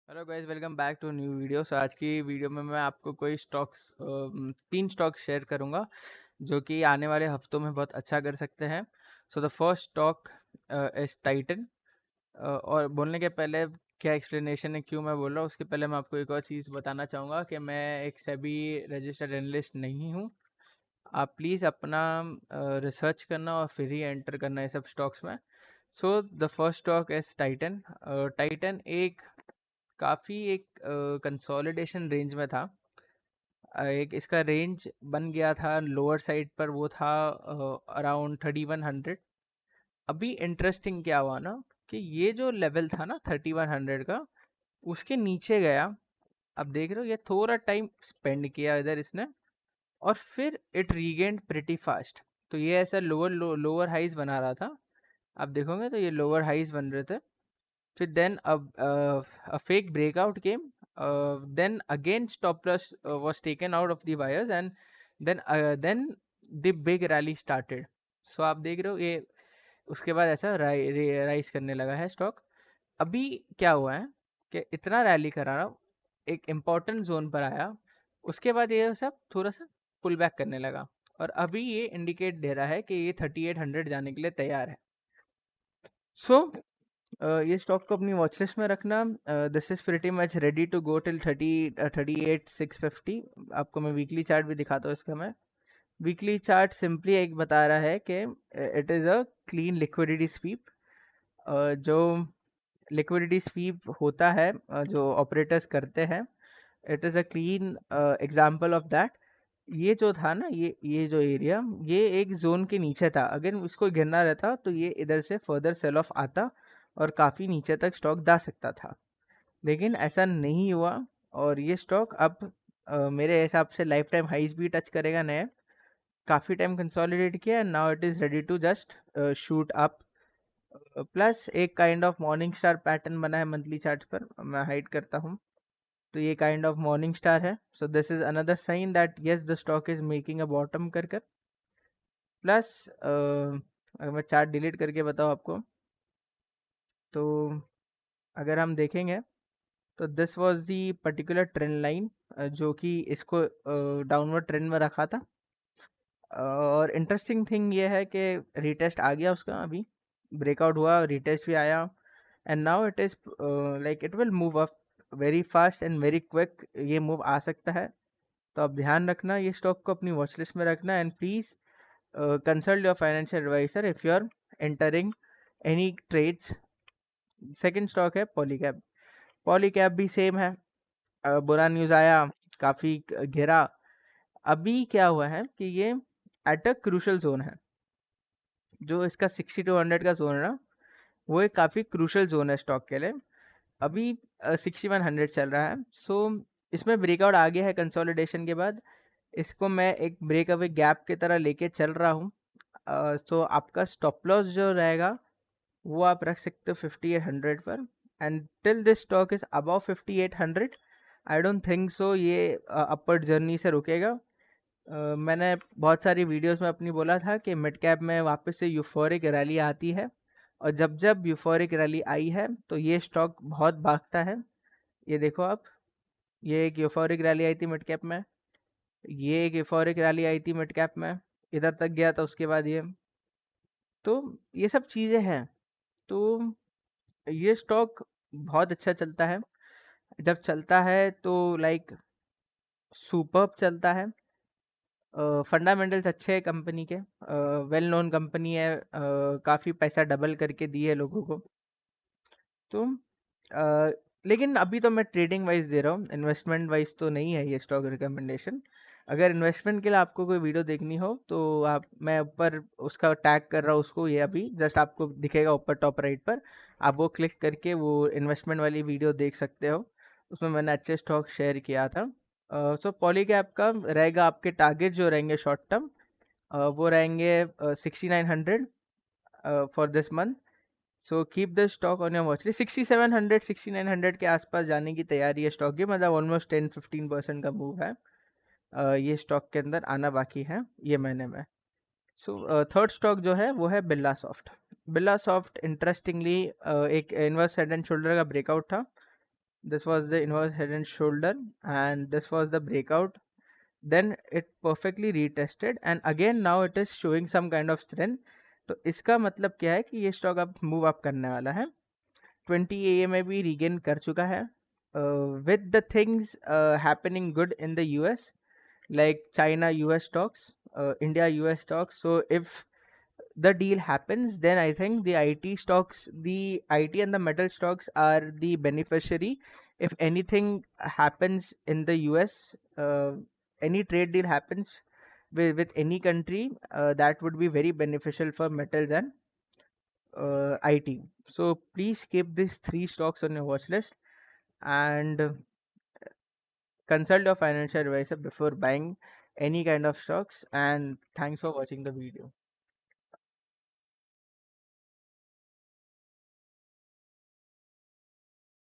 Hello guys, welcome back to new video. So आज की video में मैं आपको कोई स्टॉक्स 3 स्टॉक शेयर करूंगा जो कि आने वाले हफ्तों में बहुत अच्छा कर सकते हैं। So the first stock is Titan. और बोलने के पहले क्या एक्सप्लेनेशन है क्यों मैं बोल रहा हूँ, उसके पहले मैं आपको एक और चीज़ बताना चाहूँगा कि मैं एक सेबी रजिस्टर्ड एनालिस्ट नहीं हूँ। आप प्लीज़ अपना रिसर्च करना और फिर ही एंटर करना ये सब स्टॉक्स में। So the first stock is Titan. Titan एक काफ़ी एक कंसोलिडेशन रेंज में था। एक इसका रेंज बन गया था लोअर साइड पर, वो था अराउंड 3100। अभी इंटरेस्टिंग क्या हुआ ना कि ये जो लेवल था ना 3100 का, उसके नीचे गया। अब देख रहे हो ये थोड़ा टाइम स्पेंड किया इधर इसने, और फिर इट रीगेंड प्रिटी फास्ट। तो ये ऐसा लोअर हाइज बना रहा था। आप देखोगे तो ये लोअर हाइज बन रहे थे। फिर then a fake breakout came. Then again stop loss was taken out of the buyers, and then the big rally started. So आप देख रहे हो ये उसके बाद ऐसा राइज करने लगा है स्टॉक। अभी क्या हुआ है कि इतना रैली करा रहा, एक इम्पोर्टेंट जोन पर आया, उसके बाद ये सब थोड़ा सा पुल बैक करने लगा, और अभी ये इंडिकेट दे रहा है कि ये 3800 जाने के लिए तैयार है। सो ये स्टॉक को अपनी वॉच लिस्ट में रखना। This is pretty much ready to go till 38,650। आपको मैं वीकली चार्ट भी दिखाता हूँ इसका। मैं वीकली चार्ट सिंपली एक बता रहा है कि it is a clean liquidity SVEEP. जो लिक्विडिटी स्वीप होता है जो ऑपरेटर्स करते हैं, it is a clean example of that. ये जो था ना, ये जो एरिया, ये एक जोन के नीचे था। अगर इसको गिरना रहता तो ये इधर से फर्दर सेल ऑफ आता और काफ़ी नीचे तक स्टॉक जा सकता था, लेकिन ऐसा नहीं हुआ। और ये स्टॉक अब मेरे हिसाब से लाइफ टाइम हाइज भी टच करेगा नया। काफ़ी टाइम कंसोलिडेट किया and now it is ready to just shoot up. Plus एक kind of morning star pattern बना है मंथली चार्ट पर, मैं हाइड करता हूँ। तो ये काइंड ऑफ मॉर्निंग स्टार है। So this is another sign that yes the stock is making a bottom कर कर। प्लस अगर मैं चार्ट डिलीट करके बताऊँ आपको, तो अगर हम देखेंगे तो this was the particular trend line जो कि इसको डाउनवर्ड ट्रेंड में रखा था। और इंटरेस्टिंग थिंग ये है कि रीटेस्ट आ गया उसका, अभी ब्रेकआउट हुआ, रीटेस्ट भी आया, and now it is like it will move up very fast and very quick. ये मूव आ सकता है, तो आप ध्यान रखना, ये स्टॉक को अपनी वॉच लिस्ट में रखना। And please consult your financial advisor if you are entering any trades. Second stock है पॉलीकैब। पॉलीकैब भी सेम है। बुरा न्यूज़ आया, काफ़ी गिरा। अभी क्या हुआ है कि ये एट अ क्रूशल जोन है। जो इसका 6200 का जोन है ना, वो एक काफ़ी क्रूशल जोन है स्टॉक के लिए। अभी 6100 चल रहा है। सो इसमें ब्रेकआउट आ गया है कंसोलिडेशन के बाद। इसको मैं एक ब्रेक अवे गैप की तरह लेके चल रहा हूँ। सो आपका स्टॉप लॉस जो रहेगा वो आप रख सकते हो 5800 पर। And till this stock is above 5800, I don't think so ये अपवर्ड जर्नी से रुकेगा। मैंने बहुत सारी वीडियोस में अपनी बोला था कि मिड कैप में वापस से यूफोरिक रैली आती है, और जब जब यूफोरिक रैली आई है तो ये स्टॉक बहुत भागता है। ये देखो आप, ये एक यूफोरिक रैली आई थी मिड कैप में, ये एक यूफोरिक रैली आई थी मिड कैप में, इधर तक गया था उसके बाद ये। तो ये सब चीज़ें हैं। तो ये स्टॉक बहुत अच्छा चलता है। जब चलता है तो लाइक सुपर्ब चलता है। फंडामेंटल्स अच्छे हैं कंपनी के, वेल नोन कंपनी है, काफ़ी पैसा डबल करके दिए लोगों को। तो अ, लेकिन अभी तो मैं ट्रेडिंग वाइज दे रहा हूँ, इन्वेस्टमेंट वाइज तो नहीं है ये स्टॉक रिकमेंडेशन। अगर इन्वेस्टमेंट के लिए आपको कोई वीडियो देखनी हो तो आप, मैं ऊपर उसका टैग कर रहा हूँ उसको, ये अभी जस्ट आपको दिखेगा ऊपर टॉप राइट पर, आप वो क्लिक करके वो इन्वेस्टमेंट वाली वीडियो देख सकते हो। उसमें मैंने अच्छे स्टॉक शेयर किया था। सो पॉलीकैप का रहेगा, आपके टारगेट जो रहेंगे शॉर्ट टर्म, वो रहेंगे 6900 for this month. So keep the stock on your watch list. 6700 6900 के आसपास जाने की तैयारी है स्टॉक की, मतलब ऑलमोस्ट 10-15% का मूव है ये स्टॉक के अंदर आना बाकी है ये महीने में। सो थर्ड स्टॉक जो है वो है Birla soft. Birla soft interestingly एक इनवर्स हेड एंड शोल्डर का ब्रेकआउट था। this was the inverse head and shoulder, and this was the breakout. Then it perfectly retested and again now it is showing some kind of strength. तो इसका मतलब क्या है कि ये stock अब मूव अप करने वाला है. 20 ए में भी रीगेन कर चुका है. With the things happening good in the US, like China US stocks, India US stocks. So if the deal happens, then I think the IT stocks, the IT and the metal stocks are the beneficiary. If anything happens in the US, any trade deal happens with any country, that would be very beneficial for metals and IT. So please keep these three stocks on your watch list and consult your financial advisor before buying any kind of stocks. And thanks for watching the video.